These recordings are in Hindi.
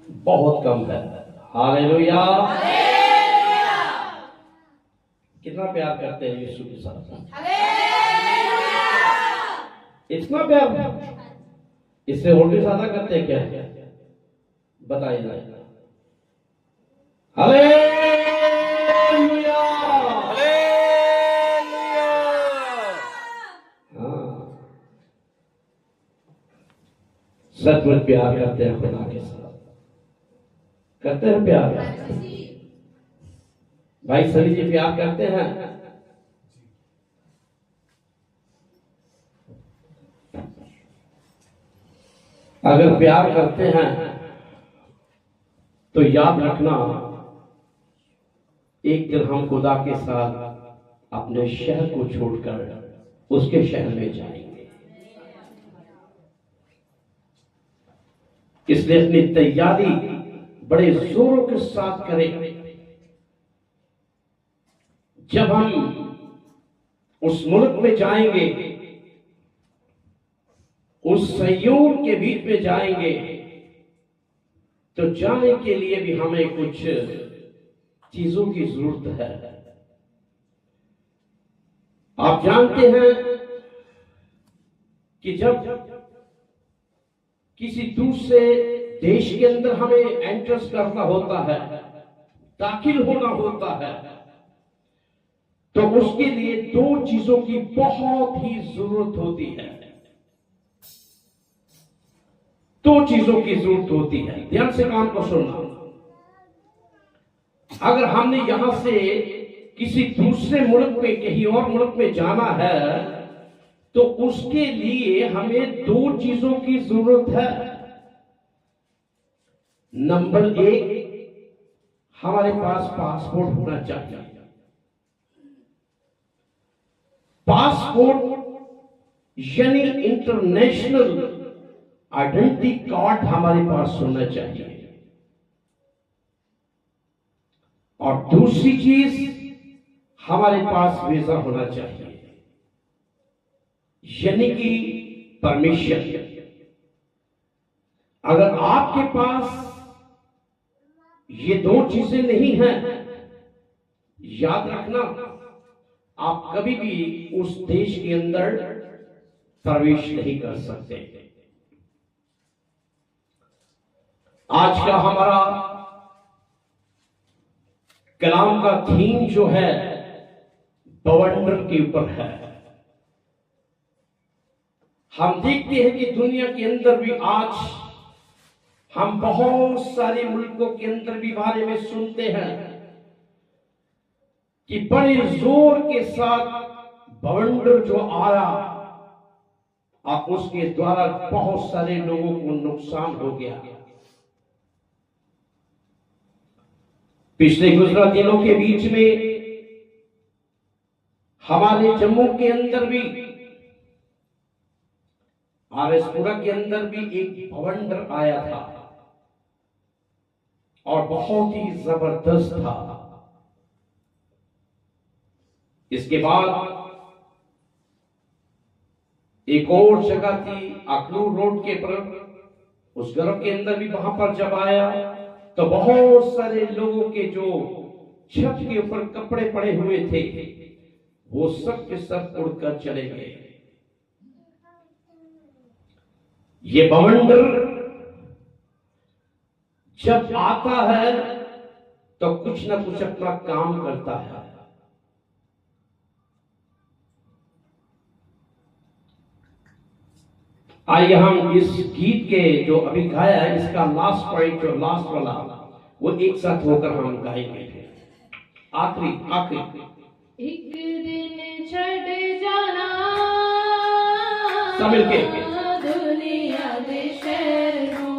बहुत कम है। हालेलुया। कितना प्यार करते हैं यीशु के साथ? इतना प्यार, इससे और भी ज्यादा करते हैं क्या? बताइए जाए। हालेलुया। हाँ, सचमुच प्यार करते हैं खुदा के साथ। करते हैं प्यार? भाई सभी जी प्यार करते हैं? अगर प्यार करते हैं तो याद रखना, एक दिन हम खुदा के साथ अपने शहर को छोड़कर उसके शहर में जाएंगे। इसलिए अपनी तैयारी बड़े जोरों के साथ करें। जब हम उस मुल्क में जाएंगे, उस संयोग के बीच में जाएंगे, तो जाने के लिए भी हमें कुछ चीजों की जरूरत है। आप जानते हैं कि जब किसी दूसरे देश के अंदर हमें एंट्रेंस करना होता है, दाखिल होना होता है, तो उसके लिए दो चीजों की बहुत ही जरूरत होती है। दो चीजों की जरूरत होती है। ध्यान से कान को सुनना। अगर हमने यहां से किसी दूसरे मुल्क में, कहीं और मुल्क में जाना है, तो उसके लिए हमें दो चीजों की जरूरत है। नंबर एक, हमारे पास पासपोर्ट होना चाहिए। पासपोर्ट यानी इंटरनेशनल आइडेंटिटी कार्ड हमारे पास होना चाहिए। और दूसरी चीज, हमारे पास वीजा होना चाहिए, यानी कि परमिशन। अगर आपके पास ये दो चीजें नहीं हैं, याद रखना, आप कभी भी उस देश के अंदर प्रवेश नहीं कर सकते। आज का हमारा कलाम का थीम जो है बवंडर के ऊपर है। हम देखते हैं कि दुनिया के अंदर भी आज हम बहुत सारे मुल्कों के अंदर भी बारे में सुनते हैं कि बड़े जोर के साथ बवंडर जो आया, और उसके द्वारा बहुत सारे लोगों को नुकसान हो गया। पिछले गुजरा दिनों के बीच में हमारे जम्मू के अंदर भी, आरएसपुरा के अंदर भी एक बवंडर आया था और बहुत ही जबरदस्त था। इसके बाद एक और जगह थी अखनूर रोड के पर, उस घर के अंदर भी वहां पर जब आया तो बहुत सारे लोगों के जो छत के ऊपर कपड़े पड़े हुए थे, वो सब के सब उड़कर चले गए। ये बवंडर जब आता है तो कुछ ना कुछ अपना काम करता है। आइए हम इस गीत के जो अभी गाया है, इसका लास्ट पॉइंट जो लास्ट वाला, वो एक साथ होकर हम गाएंगे। आखिरी एक दिन छड़ जाना सब मिलके दुनिया दे शहरों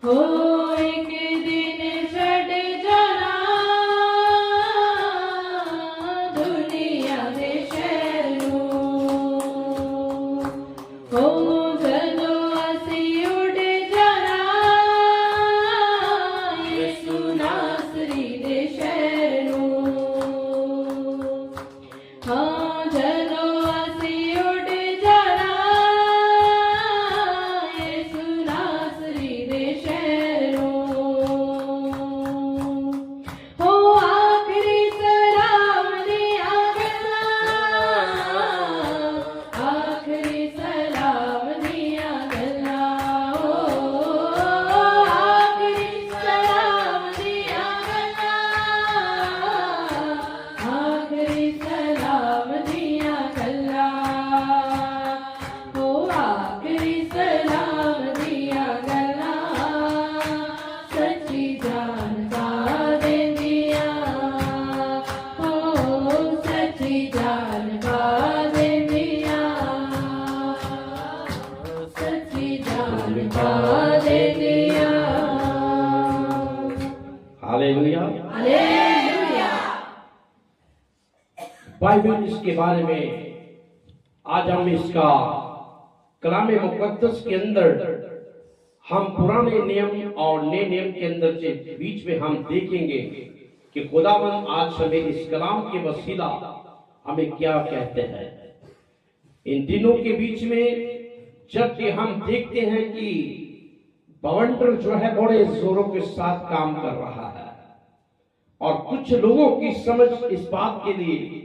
हो, एक दिन छड़ जाना दुनिया दे शहरों हो, जदों असीं उड़ जाना यीशु नासरी दे शहरों। हाँ, जदों असीं उड़ लुटा दे दिया। हालेलुया। हालेलुया। बाइबल इसके बारे में आज हम इसका कलाम मुकद्दस के अंदर हम पुराने नियम और नए नियम के अंदर से बीच में हम देखेंगे कि खुदावंद आज हमें इस कलाम के वसीला हमें क्या कहते हैं। इन दिनों के बीच में जब कि हम देखते हैं कि बवंडर जो है बड़े जोरों के साथ काम कर रहा है और कुछ लोगों की समझ इस बात के लिए,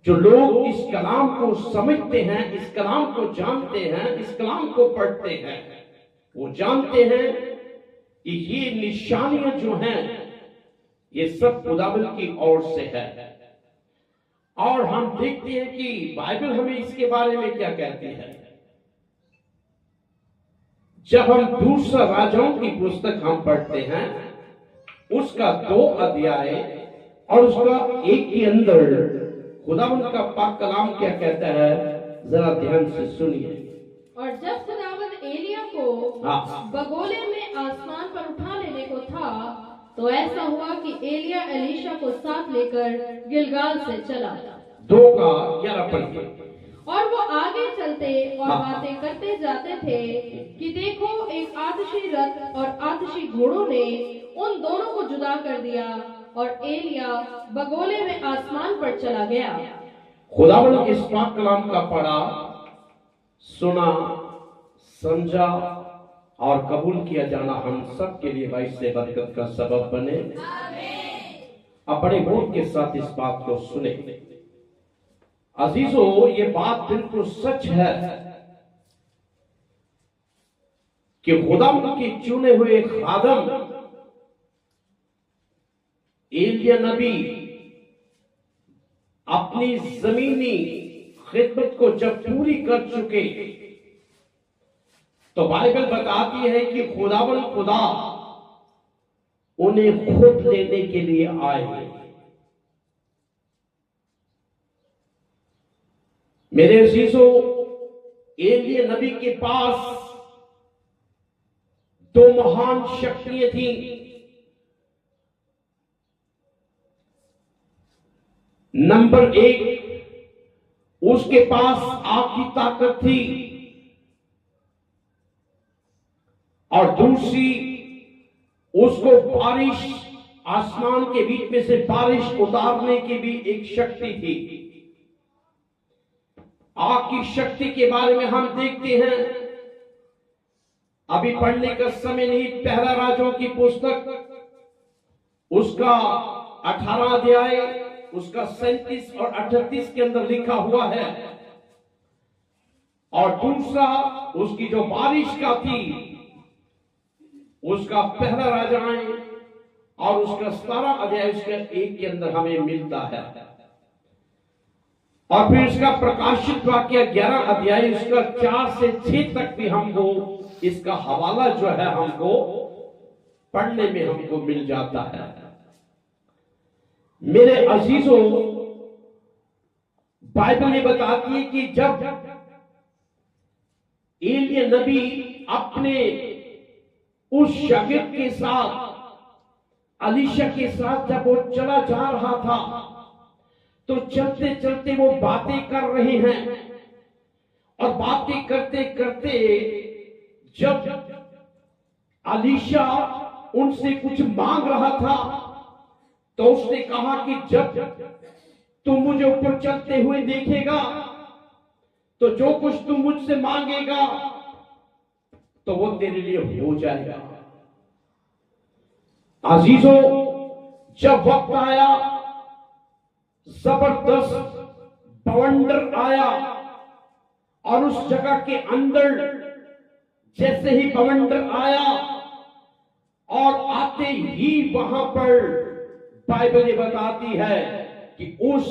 जो लोग इस कलाम को समझते हैं, इस कलाम को जानते हैं, इस कलाम को पढ़ते हैं, वो जानते हैं कि ये निशानियां जो हैं ये सब खुदावंद की ओर से है। और हम देखते हैं कि बाइबल हमें इसके बारे में क्या कहती है। जब हम दूसरा राजाओं की पुस्तक हम पढ़ते हैं, उसका 2 अध्याय और उसका 1 के अंदर खुदावंद का पाक कलाम क्या कहता है, जरा ध्यान से सुनिए। और जब खुदावंद एलिया को बगोले में आसमान पर उठा लेने को था, तो ऐसा हुआ कि एलिया एलीशा को साथ लेकर गिलगाल से चला। 2:11 पढ़िए। और वो आगे चलते और बातें करते जाते थे कि देखो, एक आतिशी रथ और आतिशी घोड़ों ने उन दोनों को जुदा कर दिया और एलिया बगोले में आसमान पर चला गया। खुदावंद इस पाक कलाम का पढ़ा, सुना, समझा और कबूल किया जाना हम सब के लिए भाई से बरकत का सबब बने। अब बड़े गौर के साथ इस बात को सुने। अजीजों, ये बात बिल्कुल सच है कि खुदावंद के चुने हुए खादम एलिया नबी अपनी जमीनी खिदमत को जब पूरी कर चुके, तो बाइबल बताती है कि खुदावंद खुदा उन्हें खुद लेने के लिए आए। मेरे अजीजों, एलिया नबी के पास 2 महान शक्तियां थी। नंबर 1, उसके पास आग की ताकत थी और दूसरी, उसको बारिश, आसमान के बीच में से बारिश उतारने की भी एक शक्ति थी। आग की शक्ति के बारे में हम देखते हैं, अभी पढ़ने का समय नहीं, पहला राजाओं की पुस्तक उसका 18 अध्याय उसका 37 और 38 के अंदर लिखा हुआ है। और दूसरा उसकी जो बारिश का थी उसका पहला राजाएं और उसका 17 अध्याय उसका 1 के अंदर हमें मिलता है। और फिर इसका प्रकाशित वाक्य 11 अध्याय उसका 4 से 6 तक भी हमको इसका हवाला जो है हमको पढ़ने में हमको मिल जाता है। मेरे अजीजों, बाइबल ये बताती है कि जब एलिया नबी अपने उस शागिर्द के साथ, एलीशा के साथ जब वो चला जा रहा था, तो चलते चलते वो बातें कर रहे हैं और बातें करते करते जब एलीशा उनसे कुछ मांग रहा था, तो उसने कहा कि जब तुम मुझे ऊपर चलते हुए देखेगा तो जो कुछ तुम मुझसे मांगेगा तो वो तेरे लिए हो जाएगा। अजीजों, जब वक्त आया, जबरदस्त बवंडर आया और उस जगह के अंदर जैसे ही बवंडर आया और आते ही वहां पर बाइबल ये बताती है कि उस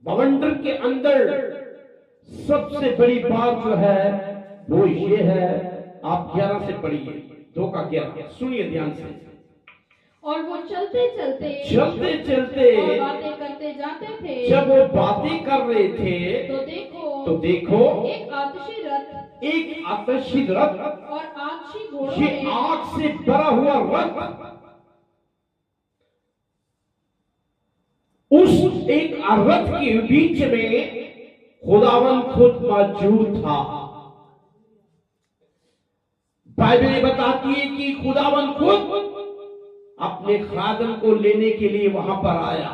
बवंडर के अंदर सबसे बड़ी बात जो है वो ये है, आप 11 से पढ़िए, 2:11 सुनिए ध्यान से। और वो चलते चलते और बातें करते जाते थे। जब वो बातें कर रहे थे तो देखो एक आतिशी रथ एक आकर्षित रथ, और आछी घोड़ों ये ने आग से भरा हुआ रथ उस एक रथ के बीच में खुदावन खुद मौजूद था। बाइबल बताती है कि खुदावन खुद अपने खादम को लेने के लिए वहां पर आया।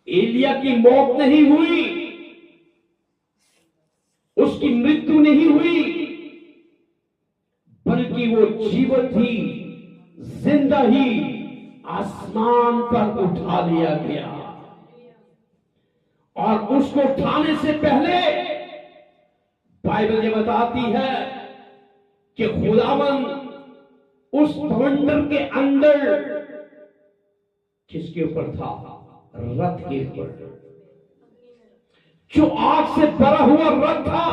एलिया की मौत नहीं हुई, उसकी मृत्यु नहीं हुई, बल्कि वो जीवित ही, जिंदा ही आसमान पर उठा लिया गया। और उसको उठाने से पहले बाइबल ये बताती है कि खुदावन उस भवंडर के अंदर किसके ऊपर था? रथ के ऊपर, जो आग से भरा हुआ रथ था,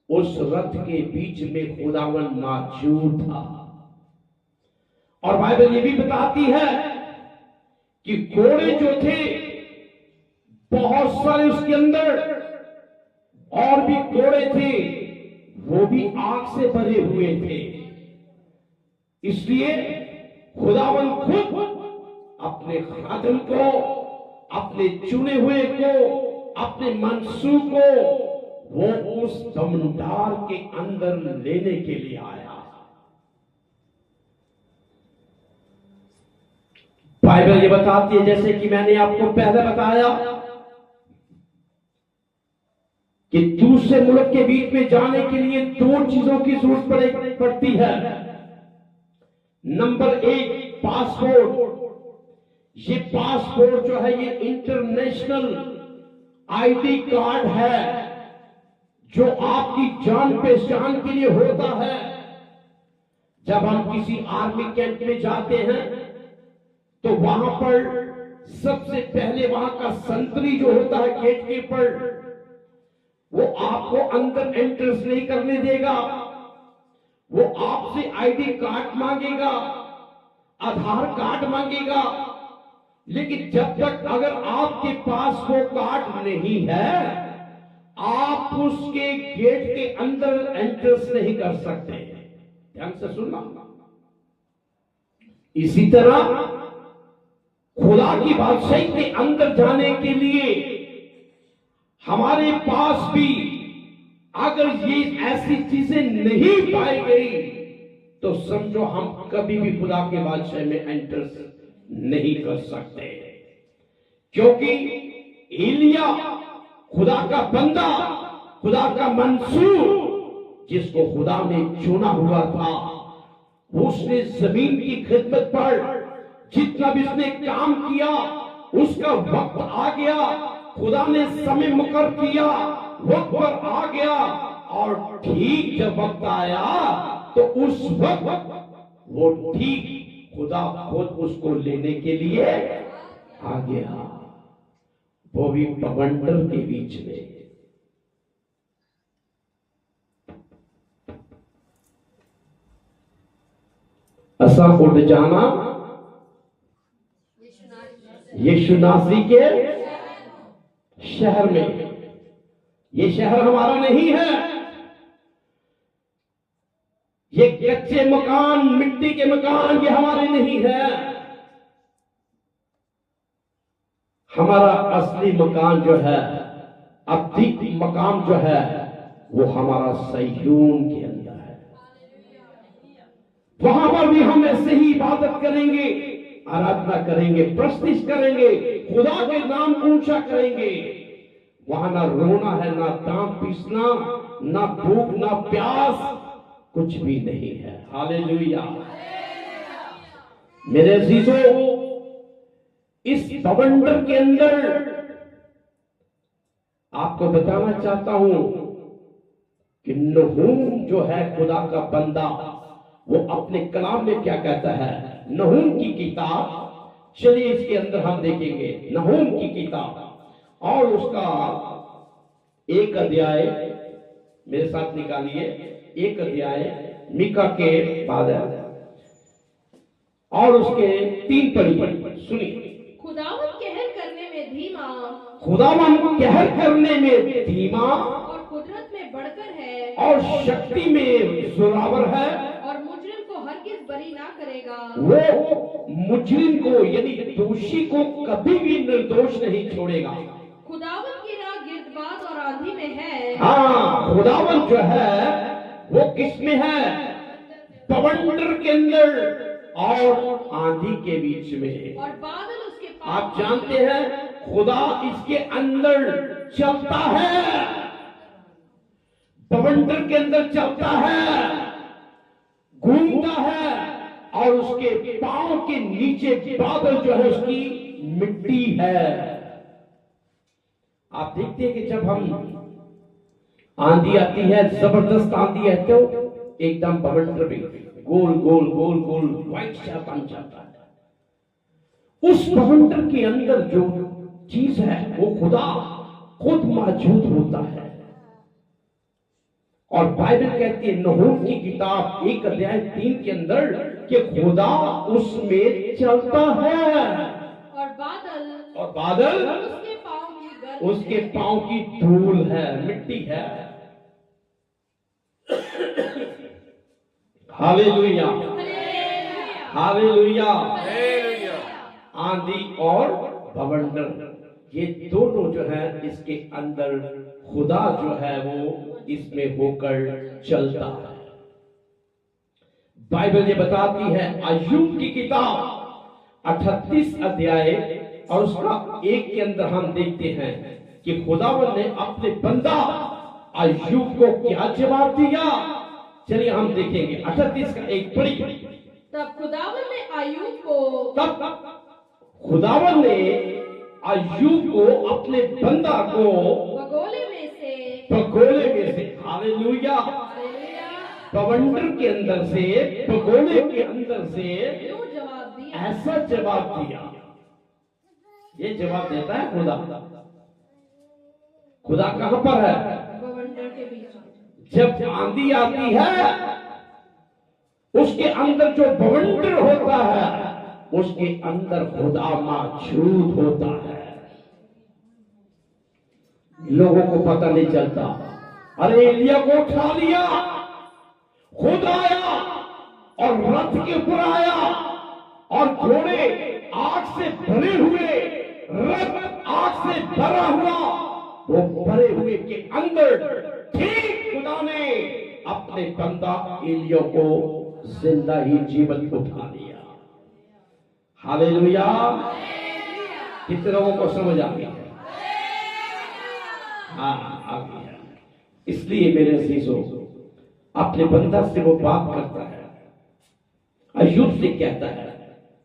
उस रथ के बीच में खुदावन मौजूद था। और बाइबल ये भी बताती है कि घोड़े जो थे बहुत सारे उसके अंदर, और भी घोड़े थे, वो भी आग से भरे हुए थे। इसलिए खुदावन खुद अपने खादिम को, अपने चुने हुए को, अपने मंसूब को वो उस भंडार के अंदर लेने के लिए आया। बाइबल ये बताती है, जैसे कि मैंने आपको पहले बताया, कि दूसरे मुल्क के बीच में जाने के लिए दो चीजों की जरूरत पड़ती है। नंबर एक, पासपोर्ट। ये पासपोर्ट जो है, ये इंटरनेशनल आईडी कार्ड है, जो आपकी जान पहचान के लिए होता है। जब हम किसी आर्मी कैंप में जाते हैं तो वहां पर सबसे पहले वहां का संतरी जो होता है गेट के पर, वो आपको अंदर एंट्रेंस नहीं करने देगा। वो आपसे आईडी कार्ड मांगेगा, आधार कार्ड मांगेगा। लेकिन जब तक अगर आपके पास वो कार्ड नहीं है, आप उसके गेट के अंदर एंट्रेंस नहीं कर सकते। ध्यान से सुनना। इसी तरह खुदा की बादशाही के अंदर जाने के लिए हमारे पास भी अगर ये ऐसी चीजें नहीं पाई गई तो समझो हम कभी भी खुदा के बादशाह में एंटर नहीं कर सकते। क्योंकि एलिया खुदा का बंदा, खुदा का मंसूब, जिसको खुदा ने चुना हुआ था, उसने जमीन की खिदमत पर जितना भी उसने काम किया, उसका वक्त आ गया। खुदा ने समय मुकर किया, वक्त पर आ गया, और ठीक जब वक्त आया तो उस वक्त वो ठीक खुदा खुद उसको लेने के लिए आ गया, वो भी बवंडर के बीच में। असा उठ जाना यीशु नासरी के शहर में। ये शहर हमारा नहीं है, ये कच्चे मकान, मिट्टी के मकान, ये हमारे नहीं है। हमारा असली मकान जो है, अब्दी मकाम जो है, वो हमारा सैयून के अंदर है। वहां पर भी हम ऐसे ही इबादत करेंगे, आराधना करेंगे, प्रस्तुत करेंगे, खुदा के नाम को ऊंचा करेंगे। वहां ना रोना है, ना दांत पीसना, ना भूख, ना प्यास, कुछ भी नहीं है। हालेलुया। मेरे अजीजों, इस बवंडर के अंदर आपको बताना चाहता हूं कि नहूम जो है खुदा का बंदा, वो अपने कलाम में क्या कहता है। नहूम की किताब, चलिए इसके अंदर हम देखेंगे नहूम की किताब, और उसका एक अध्याय मेरे साथ निकालिए। एक अध्याय मीका के बाद है, और उसके 3 पढ़ी सुनिए। खुदावंद कहर करने में धीमा, खुदावन कहर करने में धीमा और कुदरत में बढ़कर है और शक्ति में जोरावर है। और मुजरिम को हरगिज बरी ना करेगा। वो मुजरिम को यानी दोषी को कभी भी निर्दोष नहीं छोड़ेगा। खुदावन की राह गिरदबाद और आंधी में है। हाँ, खुदावन जो है वो किस में है? बवंडर के अंदर और आंधी के बीच में। और बादल उसके आप जानते हैं खुदा इसके अंदर चलता है, बवंडर के अंदर चलता है, घूमता है, और उसके पांव के नीचे बादल जो है उसकी मिट्टी है। आप देखते हैं कि जब हम आंधी आती है, जबरदस्त आंधी है, तो एकदम बवंडर में गोल गोल गोल गोल व्हाइट सा बन जाता है। उस बवंडर के अंदर जो चीज है वो खुदा खुद मौजूद होता है। और बाइबल कहती है नहूम की किताब 1 अध्याय 3 के अंदर कि खुदा उसमें चलता है। और बादल उसके पांव की धूल है, मिट्टी है। Hallelujah, hallelujah. आंधी और बवंडर ये दोनों जो है इसके अंदर खुदा जो है वो इसमें होकर चलता है। बाइबल ये बताती है अय्यूब की किताब 38 अध्याय और उसका 1 के अंदर हम देखते हैं कि खुदावन ने अपने बंदा अय्यूब को क्या जवाब दिया। चलिए हम देखेंगे 38 का 1 पढ़ी। तब खुदावन ने अय्यूब को अपने बंदा को बगोले में से हालेलुया, बवंडर के अंदर से, बगोले के अंदर से यूं जवाब दिया। ऐसा जवाब दिया। ये जवाब देता है खुदा। खुदा कहां पर है? बवंडर के बीच में। जब आंधी आती है उसके अंदर जो बवंडर होता है उसके अंदर खुदा मौजूद होता है। लोगों को पता नहीं चलता। अरे एलिया को उठा लिया, खुद आया और रथ के ऊपर आया और घोड़े आग से भरे हुए, रथ आग से भरा हुआ, वो भरे हुए के अंदर ठीक खुदा ने अपने बंदा एलिया को जिंदा ही जीवन उठा लिया। हालेलुया। कितने लोगों को समझ आ गया? हाँ, आ गया। इसलिए मेरे अजीजों अपने बंदा से वो बात करता है, अय्यूब से कहता है।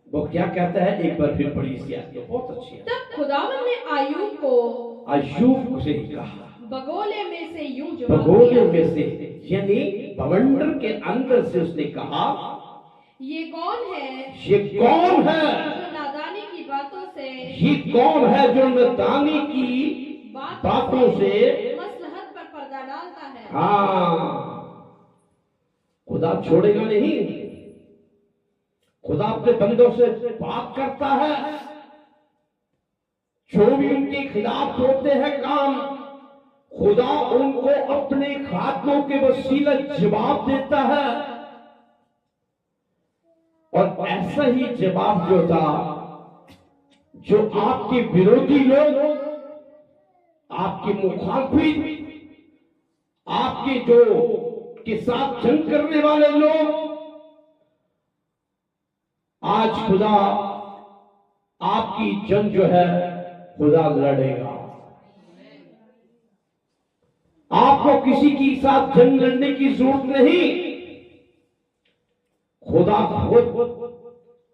वो क्या कहता है? एक बार फिर पढ़ी इसकी आयत, बहुत अच्छी है। तब खुदावन ने अय्यूब से कहा, बगोले में से यूं जवाब बगोले दिया। में से यानी बवंडर के अंदर से उसने कहा, ये कौन है ये कौन है? जो नादानी की बातों से, ये कौन है जो नादानी की बातों से मसलहत पर पर्दा डालता है। हाँ, खुदा छोड़ेगा नहीं। खुदा अपने बंदों से बात करता है। जो भी उनके खिलाफ होते हैं काम, खुदा उनको अपने खातों के वसीले जवाब देता है। और ऐसा ही जवाब जो था, जो आपके विरोधी लोग, आपके मुखालिफ, आपके जो के साथ जंग करने वाले लोग, आज खुदा आपकी जंग जो है खुदा लड़ेगा। आपको किसी के साथ जंग लड़ने की जरूरत नहीं। खुदा खुद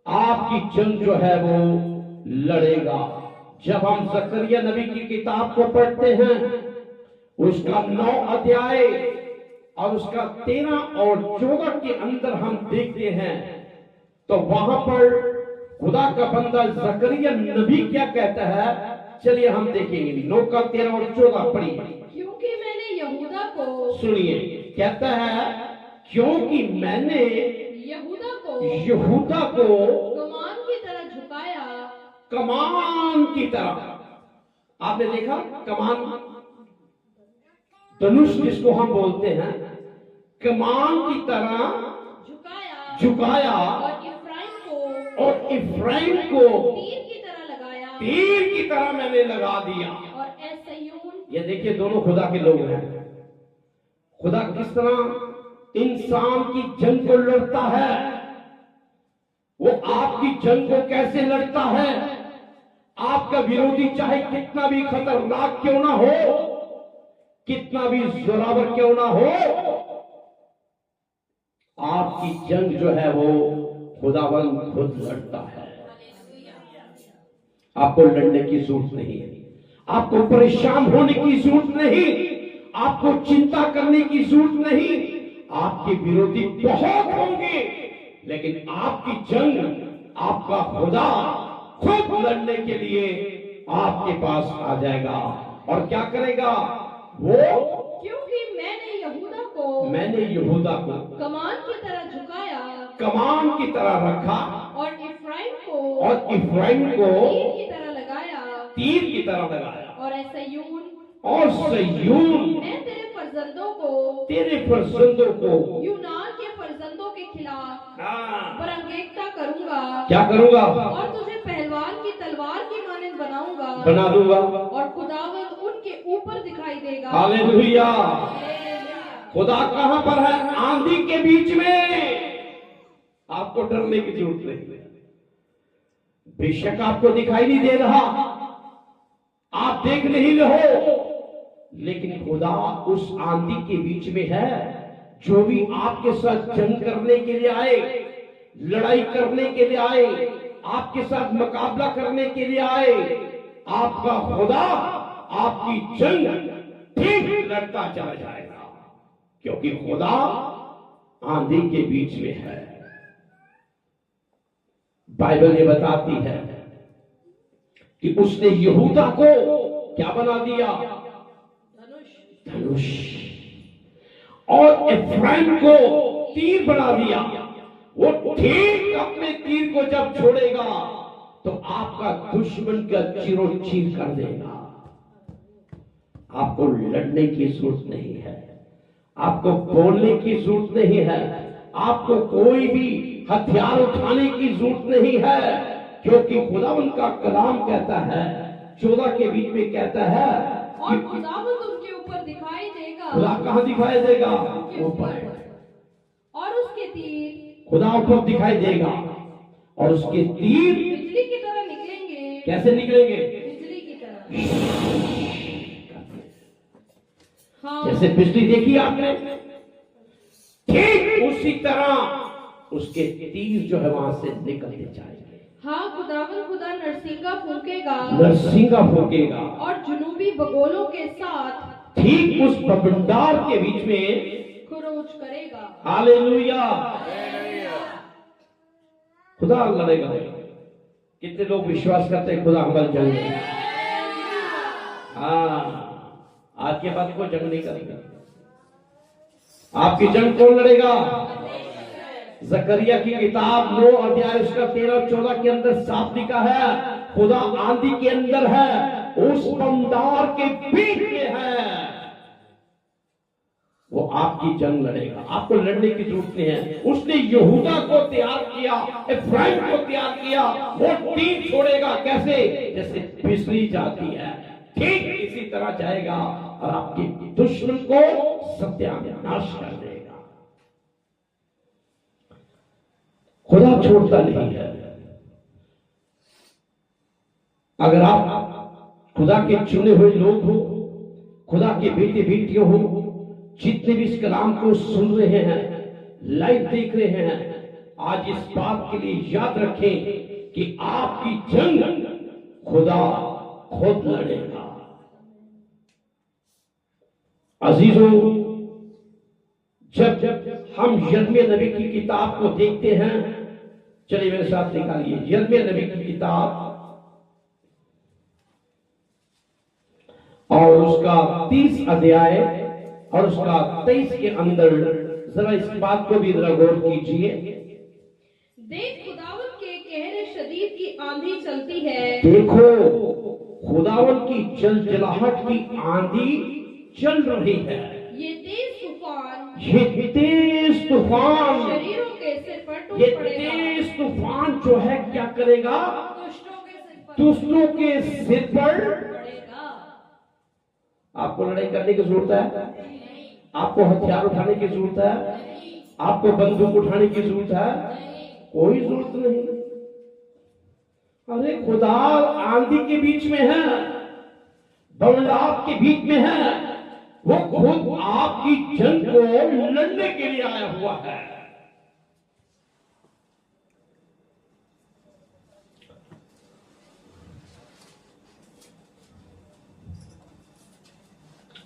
आपकी जंग जो है वो लड़ेगा। जब हम जकरिया नबी की किताब को पढ़ते हैं, उसका 9 अध्याय और उसका 13 और 14 के अंदर हम देखते हैं, तो वहां पर खुदा का बंदा जकरिया नबी क्या कहता है, चलिए हम देखेंगे। 9 का 13 और 14 पढ़िए। क्योंकि मैंने यहूदा को, सुनिए, कहता है क्योंकि मैंने यहूदा को कमान की तरह झुकाया, कमान की तरह। आपने देखा कमान, धनुष जिसको हम बोलते हैं, कमान की तरह झुकाया और इफ्राइम को तीर की तरह मैंने लगा दिया। और ऐसे ये देखिए दोनों खुदा के लोग हैं। खुदा किस तरह इंसान की जंग को लड़ता है, वो आपकी जंग को कैसे लड़ता है। आपका विरोधी चाहे कितना भी खतरनाक क्यों ना हो, कितना भी जोरावर क्यों ना हो, आपकी जंग जो है वो खुदावंद खुद लड़ता है। आपको लड़ने की जरूरत नहीं है, आपको परेशान होने की जरूरत नहीं, आपको चिंता करने की जरूरत नहीं। आपके विरोधी बहुत होंगे, लेकिन आपकी जंग आपका खुदा खुद लड़ने के लिए आपके पास आ जाएगा। और क्या करेगा वो? क्योंकि मैंने यहूदा को कमान की तरह झुकाया, कमान की तरह रखा और इफ्राइम को तीर की तरह लगाया। और सयून मैं तेरे फर्जंदों को यूनान के फर्जंदों के खिलाफ बरंगेजता करूंगा। क्या करूंगा? और तुझे पहलवान की तलवार की मानंद बना दूंगा। और खुदावंद उनके ऊपर दिखाई देगा। हालेलुया। खुदा कहां पर है? आंधी के बीच में। आपको डरने की जरूरत नहीं। बेशक आपको दिखाई नहीं दे रहा, आप देख नहीं रहे, लेकिन खुदा उस आंधी के बीच में है। जो भी आपके साथ जंग करने के लिए आए, लड़ाई करने के लिए आए, आपके साथ मुकाबला करने के लिए आए, आपका खुदा आपकी जंग ठीक लड़ता चला जाएगा, क्योंकि खुदा आंधी के बीच में है। बाइबल ये बताती है कि उसने यहूदा को क्या बना दिया? धनुष। और इफ्राइम को तीर बना दिया। वो ठीक अपने तीर को जब छोड़ेगा तो आपका दुश्मन का चीरो चीर कर देगा। आपको लड़ने की जरूरत नहीं है, आपको बोलने की जरूरत नहीं है, आपको कोई भी हथियार उठाने की जरूरत नहीं है, क्योंकि खुदावंद का कलाम कहता है 14 के बीच में कहता है और खुदावंद उनके ऊपर दिखाई देगा। खुदा कहां दिखाई देगा? ऊपर। और उसके तीर खुदा ऊपर दिखाई देगा और उसके तीर बिजली की तरह निकलेंगे। कैसे निकलेंगे? बिजली की तरह। हाँ। जैसे बिजली देखी आपने, ठीक उसी तरह उसके तीर जो है वहां से निकलते जाएंगे। हाँ, खुदा नरसिंगा फूकेगा और जुनूबी बगोलों के साथ ठीक उस बवंडर के बीच में खरोच करेगा। हालेलुया। खुदा लड़ेगा। कितने लोग विश्वास करते हैं खुदा हमारी जंग में? हाँ, आज के बाद कोई जंग नहीं करेगा। आपकी जंग कौन लड़ेगा? जकरिया की किताब 9 अध्याय उसका 13-14 के अंदर साफ लिखा है, खुदा आंधी के अंदर है, उस बवंडर के बीच में है, वो आपकी जंग लड़ेगा। आपको लड़ने की जरूरत नहीं है। उसने यहूदा को तैयार किया, इफ्राइम को तैयार किया। वो तीर छोड़ेगा कैसे? जैसे बिजली जाती है, ठीक इसी तरह जाएगा और आपके दुश्मन को सत्यानाश कर देगा। खुदा छोड़ता नहीं है। अगर आप खुदा के चुने हुए लोग हो, खुदा के बेटे बेटियों हो, जितने भी इस कलाम को सुन रहे हैं, लाइव देख रहे हैं, आज इस बात के लिए याद रखें कि आपकी जंग खुदा खुद लड़ेगा। अजीजों, जब हम यिर्मयाह नबी की किताब को देखते हैं, चलिए मेरे साथ निकालिए यिर्मयाह नबी की किताब और उसका 30 अध्याय और उसका 23 के अंदर जरा इस बात को भी जरा गौर कीजिए। देख खुदावंद के कहरे शदीद की आंधी चलती है। देखो खुदावन की जलजलाहट की आंधी चल रही है। ये तेज तूफान शरीरों के सिर पर टूट ये पड़ेगा। तेज तूफान जो है क्या करेगा? दुष्टों के सिर पर पड़ेगा। आपको लड़ाई करने की जरूरत है? आपको हथियार उठाने की जरूरत है? आपको बंदूक उठाने की जरूरत है? कोई जरूरत नहीं। अरे खुदा आंधी के बीच में है, बवंडाव के बीच में है, वो खुद आपकी जंग को लड़ने के लिए आया हुआ है।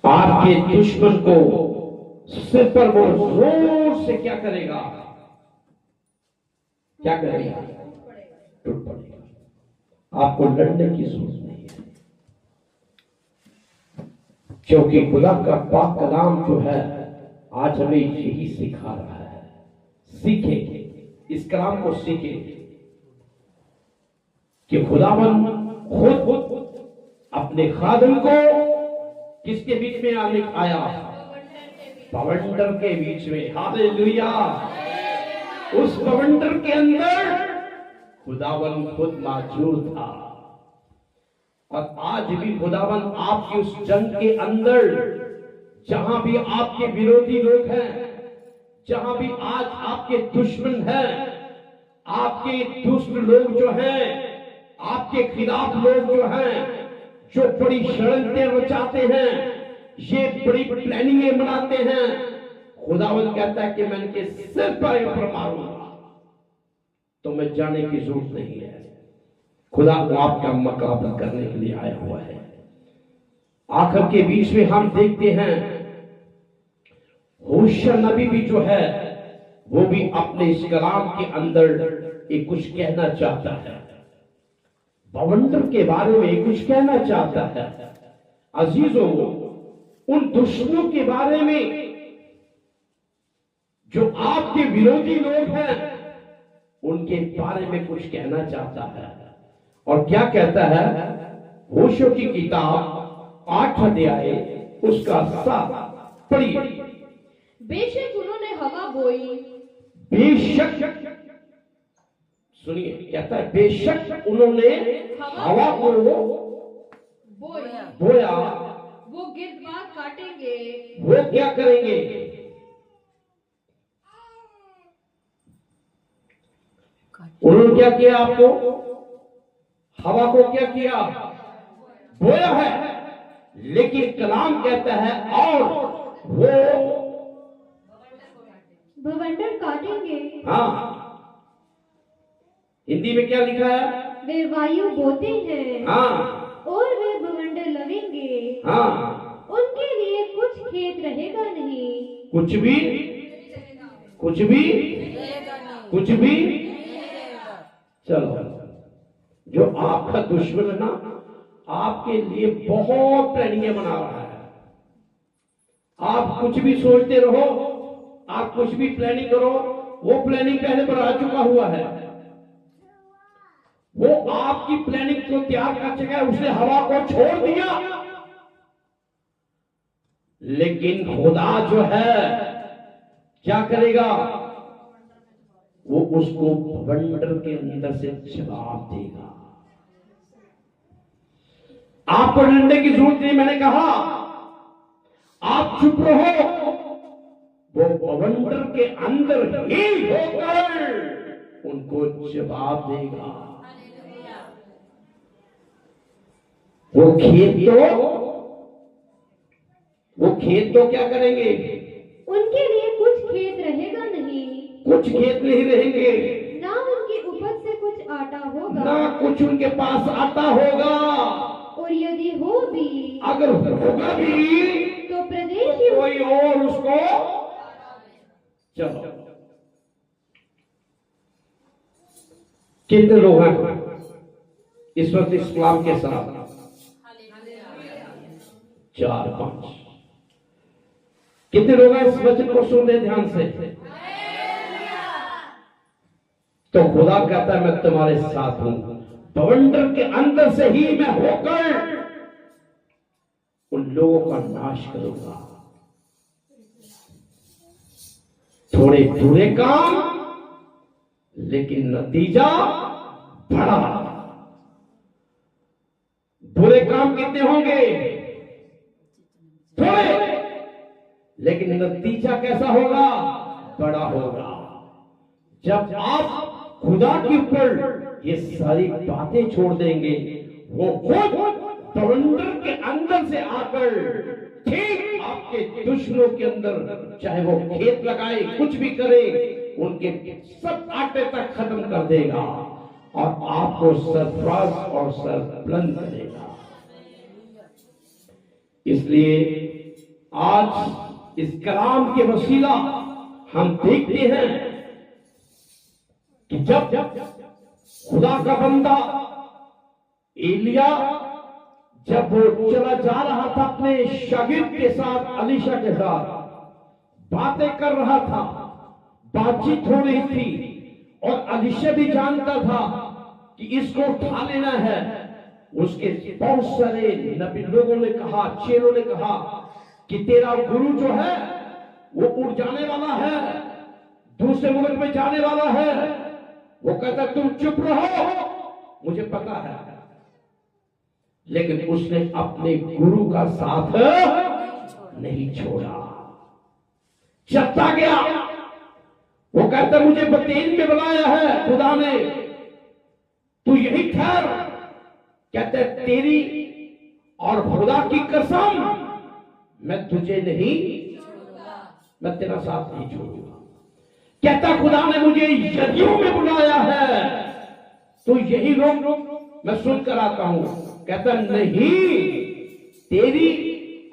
आपके दुश्मन को सिर पर वो जोर से क्या करेगा? क्या करेगा? टूट पड़ेगा। आपको लड़ने की जरूरत नहीं है, क्योंकि खुदा का पाक कलाम जो है आज हमें यही सिखा रहा है। सीखेंगे, इस कलाम को सीखेंगे कि खुदावन खुद अपने खादम को किसके बीच में आया? बवंडर के बीच में। हालेलुया! उस बवंडर के अंदर खुदावन खुद मौजूद था। और आज भी खुदावन आपकी उस जंग के अंदर, जहां भी आपके विरोधी लोग हैं, जहां भी आज आपके दुश्मन हैं, आपके दुष्ट लोग जो हैं, आपके खिलाफ लोग जो हैं, जो बड़ी षड्यंत्र रचाते हैं, ये बड़ी प्लानिंगें बनाते हैं, खुदावंद कहता है कि मैं इनके सिर पर मारूंगा। तो मैं जाने की जरूरत नहीं है। खुदा को आपका मुकाबला करने के लिए आया हुआ है। आखिर के बीच में हम देखते हैं होशिया नबी भी जो है वो भी अपने इस कलाम के अंदर एक कुछ कहना चाहता है। बवंडर के बारे में कुछ कहना चाहता है। अजीजों, उन दुश्मनों के बारे में जो आपके विरोधी लोग हैं, उनके बारे में कुछ कहना चाहता है। और क्या कहता है? होशिया की किताब 8 अध्याय उसका 7 पढ़िए। बेशक उन्होंने हवा बोई। बेशक, सुनिए, कहता है बेशक उन्होंने हवा को बोया, वो गिरबाद काटेंगे। वो क्या करेंगे? उन्होंने क्या किया? आपको हवा को क्या किया? बोया है। लेकिन कलाम कहता है और वो बवंडर काटेंगे। हाँ, हिंदी में क्या लिखा है? वे वायु बोते हैं। हाँ, और वे बवंडर लवेंगे। हाँ, उनके लिए कुछ खेत रहेगा नहीं। कुछ भी चलो, जो आपका दुश्मन है ना, आपके लिए बहुत प्लानिंगें बना रहा है। आप कुछ भी सोचते रहो, आप कुछ भी प्लानिंग करो, वो प्लानिंग पहले बना चुका हुआ है। वो आपकी प्लानिंग को तैयार कर चुका है, उसने हवा को छोड़ दिया। लेकिन खुदा जो है क्या करेगा? वो उसको बवंडर के अंदर से जवाब देगा। आपको डरने की जरूरत नहीं। मैंने कहा आप चुप रहो, वो बवंडर के अंदर ही होकर उनको जवाब देगा। वो खेत तो क्या करेंगे? उनके लिए कुछ खेत रहेगा नहीं। कुछ खेत नहीं रहेंगे, ना उनकी उपज से कुछ आटा होगा, ना कुछ उनके पास आटा होगा। और यदि हो भी, अगर होगा भी, तो प्रदेश ही कोई और उसको चलो। कितने लोग हैं इस वक्त इस्लाम के साथ? 4-5। कितने लोग हैं इस वचन को सुन रहे ध्यान से? तो खुदा कहता है मैं तुम्हारे साथ हूं। बवंडर के अंदर से ही मैं होकर उन लोगों का नाश करूंगा। थोड़े बुरे काम, लेकिन नतीजा बड़ा। बुरे काम कितने होंगे? थोड़े, लेकिन नतीजा कैसा होगा? बड़ा होगा। जब आप खुदा के ऊपर ये सारी बातें छोड़ देंगे, वो खुद बवंडर के अंदर से आकर ठीक आपके दुश्मनों के अंदर, चाहे वो खेत लगाए, कुछ भी करे, उनके सब आटे तक खत्म कर देगा और आपको सरफराज और सरबुलंद करेगा। इसलिए आज इस कलाम के वसीला हम देखते हैं कि जब खुदा का बंदा एलिया, जब वो चला जा रहा था अपने शागिर्द के साथ, अलीशा के साथ बातें कर रहा था, बातचीत हो रही थी, और अलीशा भी जानता था कि इसको उठा लेना है। उसके बहुत सारे नबी लोगों ने कहा, चेलों ने कहा कि तेरा गुरु जो है वो उड़ जाने वाला है, दूसरे मुल्क में जाने वाला है। वो कहता तुम चुप रहो, मुझे पता है। लेकिन उसने अपने गुरु का साथ नहीं छोड़ा, चलता गया। वो कहता मुझे बतेल में बुलाया है खुदा ने, तू यही ठहर। कहते तेरी और खुदा की कसम, मैं तुझे नहीं, मैं तेरा साथ नहीं छोड़ूंगा। कहता खुदा ने मुझे यदियों में बुलाया है, तो यही रोक मैं सुन कर आता हूं। कहता नहीं, तेरी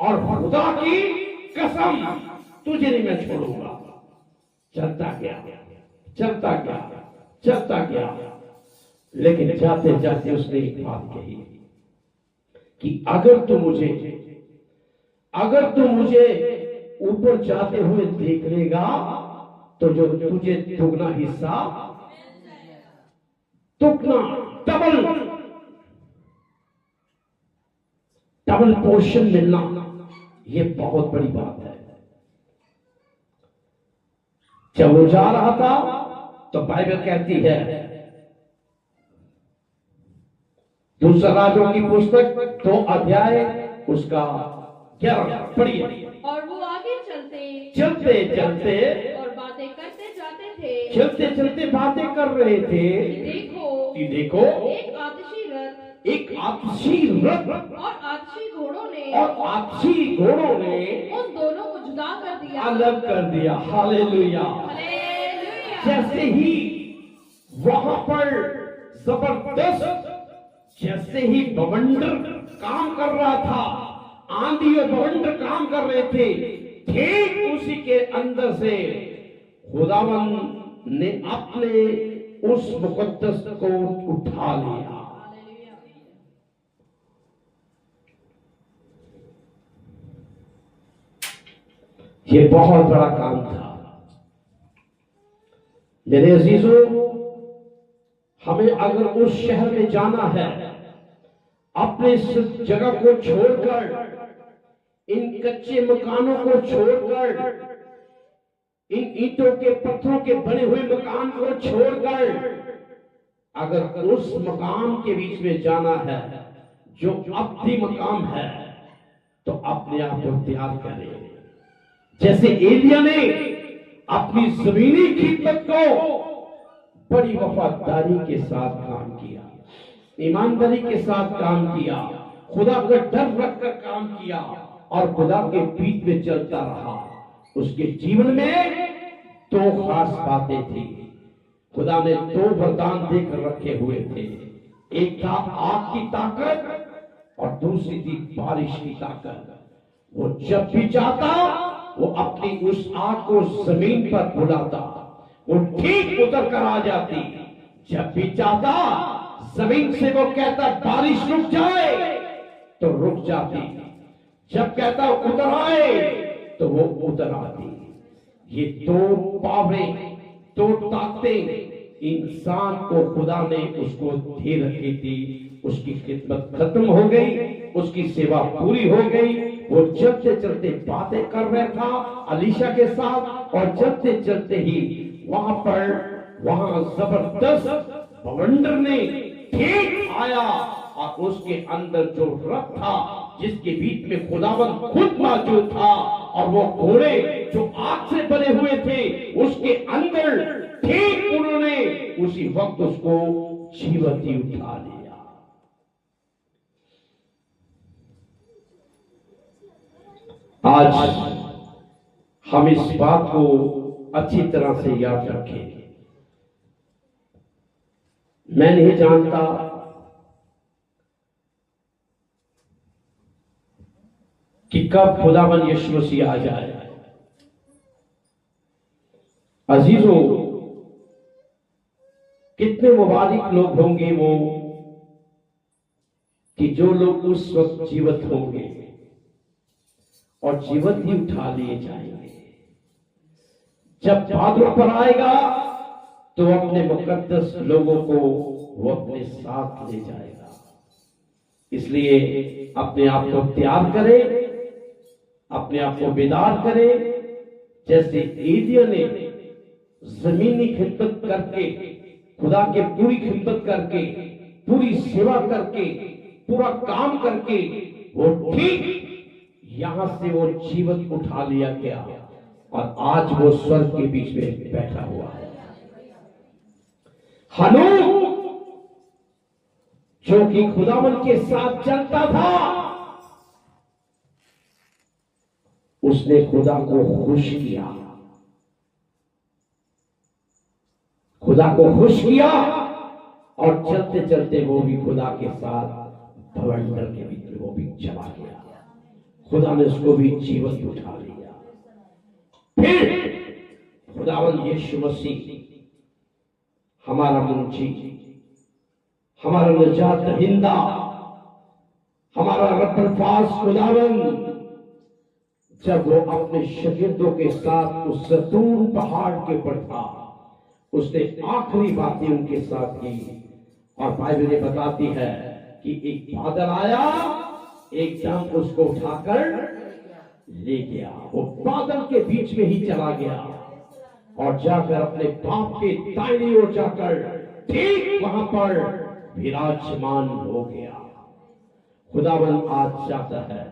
और खुदा की कसम, तुझे नहीं मैं छोड़ूंगा। चलता गया, चलता गया, चलता गया। लेकिन जाते जाते उसने एक बात कही कि अगर तू मुझे ऊपर जाते हुए देख लेगा, तो जो तुझे दुगना हिस्सा, दुगना डबल पोर्शन मिलना, यह बहुत बड़ी बात है। जब वो जा रहा था तो बाइबल कहती है, दूसरा राजों की पुस्तक 2 अध्याय उसका 11 पढ़िए। और वो आगे चलते चलते चलते और बातें करते जाते थे, चलते चलते बातें कर रहे थे कि देखो एक आतिशी रथ और आतिशी घोड़ों ने उन दोनों को जुदा कर दिया, अलग कर दिया। हालेलुया। हालेलुया। जैसे ही वहां पर जबरदस्त, जैसे ही बवंडर काम कर रहा था, आंधी और बवंडर काम कर रहे थे, ठीक उसी के अंदर से खुदावंद ने अपने उस मुकद्दस को उठा लिया। ये बहुत बड़ा काम था मेरे अजीजों। हमें अगर उस शहर में जाना है, अपने इस जगह को छोड़कर, इन कच्चे मकानों को छोड़कर, इन ईंटों के पत्थरों के बने हुए मकान को छोड़कर, अगर उस मकाम के बीच में जाना है जो अब्दी मकाम है, तो अपने आप को तैयार करें। जैसे एलिया ने अपनी जमीनी खिदमत को बड़ी वफादारी के साथ काम किया, ईमानदारी के साथ काम किया, खुदा का डर रखकर काम किया और खुदा के बीच में चलता रहा। उसके जीवन में 2 खास बातें थी। खुदा ने 2 वरदान देकर रखे हुए थे। एक था आग की ताकत और दूसरी थी बारिश की ताकत। वो जब भी चाहता, वो अपनी उस आग को जमीन पर बुलाता, वो ठीक उतर कर आ जाती। जब भी चाहता, जमीन से वो कहता बारिश रुक जाए, तो रुक जाती। जब कहता उतर आए, तो वो उतर आती। ये 2 पावरें, 2 ताकतें इंसान को खुदा ने उसको दे रखी थी, उसकी खिदमत खत्म हो गई, उसकी सेवा पूरी हो गई। वो चलते चलते बातें कर रहा था अलीशा के साथ, और चलते चलते ही वहां जबरदस्त बवंडर ने ठीक आया, और उसके अंदर जो रथ था जिसके बीच में खुदावंद खुद मौजूद था, और वो घोड़े जो आग से बने हुए थे उसके अंदर ठीक उन्होंने उसी वक्त उसको जीवती उठा लिया। आज हम इस बात को अच्छी तरह से याद रखें। मैं नहीं जानता कि कब खुदावंद यीशु मसीह आ जाए। अजीजों, कितने मुबारक लोग होंगे वो कि जो लोग उस वक्त जीवित होंगे और जीवित ही उठा लिए जाएंगे। जब बादल पर आएगा तो अपने मुकद्दस लोगों को वो अपने साथ ले जाएगा। इसलिए अपने आप को तैयार करें, अपने आप को बेदार करें। जैसे एलिय्याह ने जमीनी खिदमत करके, खुदा के पूरी खिदमत करके, पूरी सेवा करके, पूरा काम करके वो ठीक यहां से वो जीवित उठा लिया गया, और आज वो स्वर्ग के बीच में बैठा हुआ है। हनोक जो कि खुदावंद के साथ चलता था, उसने खुदा को खुश किया, खुदा को खुश किया, और चलते चलते वो भी खुदा के साथ भवंडर के बीच में वो भी चला गया। खुदा ने उसको भी जीवित उठा लिया। फिर खुदावंद यीशु मसीह हमारा मुंशी, हमारा निजात दहिंदा, हमारा रब्बुल खुदावंद जब वो अपने शागिर्दों के साथ उस ज़ैतून पहाड़ के पर था, उसने आखिरी बातें उनके साथ की। और बाइबल बताती है कि एक बादल आया, एकदम उसको उठाकर ले गया। वो बादल के बीच में ही चला गया और जाकर अपने बाप के दाहिनी ओर जाकर ठीक वहां पर विराजमान हो गया। खुदावंद आज चाहता है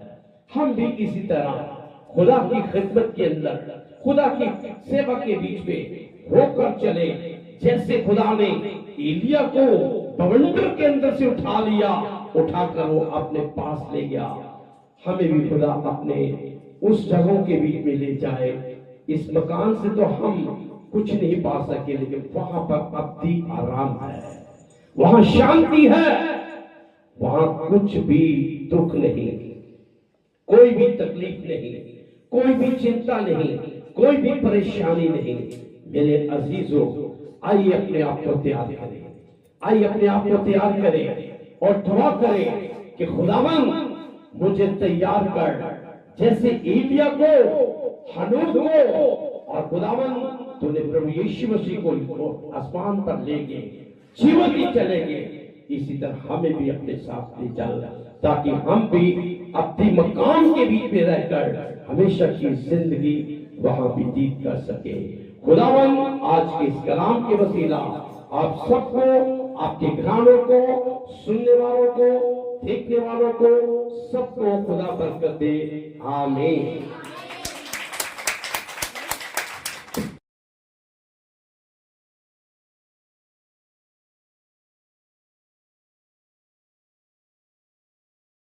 हम भी इसी तरह खुदा की खिदमत के अंदर, खुदा की सेवा के बीच में होकर चले। जैसे खुदा ने एलिय्याह को बवंडर के अंदर से उठा लिया, उठाकर वो अपने पास ले गया, हमें भी खुदा अपने उस जगहों के बीच में ले जाए। इस मकान से तो हम कुछ नहीं पा सके, लेकिन वहां पर अब्दी आराम है, वहां शांति है, वहां कुछ भी दुख नहीं, कोई भी तकलीफ नहीं, कोई भी चिंता नहीं, कोई भी परेशानी नहीं। मेरे अजीजों, आइए अपने आप को तैयार करें, आइए अपने आप को तैयार करें और दुआ करें कि खुदावंद मुझे तैयार कर, जैसे एलिय्याह को, हनोक को, और खुदावंद तूने प्रभु यीशु मसीह को आसमान पर ले गए, जीवन ही चलेंगे, इसी तरह हमें भी अपने साथ ले चल, ताकि हम भी अपने मकान के बीच में रहकर हमेशा की जिंदगी वहां व्यतीत कर सके। खुदावंद आज के इस कलाम के वसीला आप सबको, आपके घरानों को, सुनने वालों को, देखने वालों को, सबको खुदा बरकत दे। आमीन।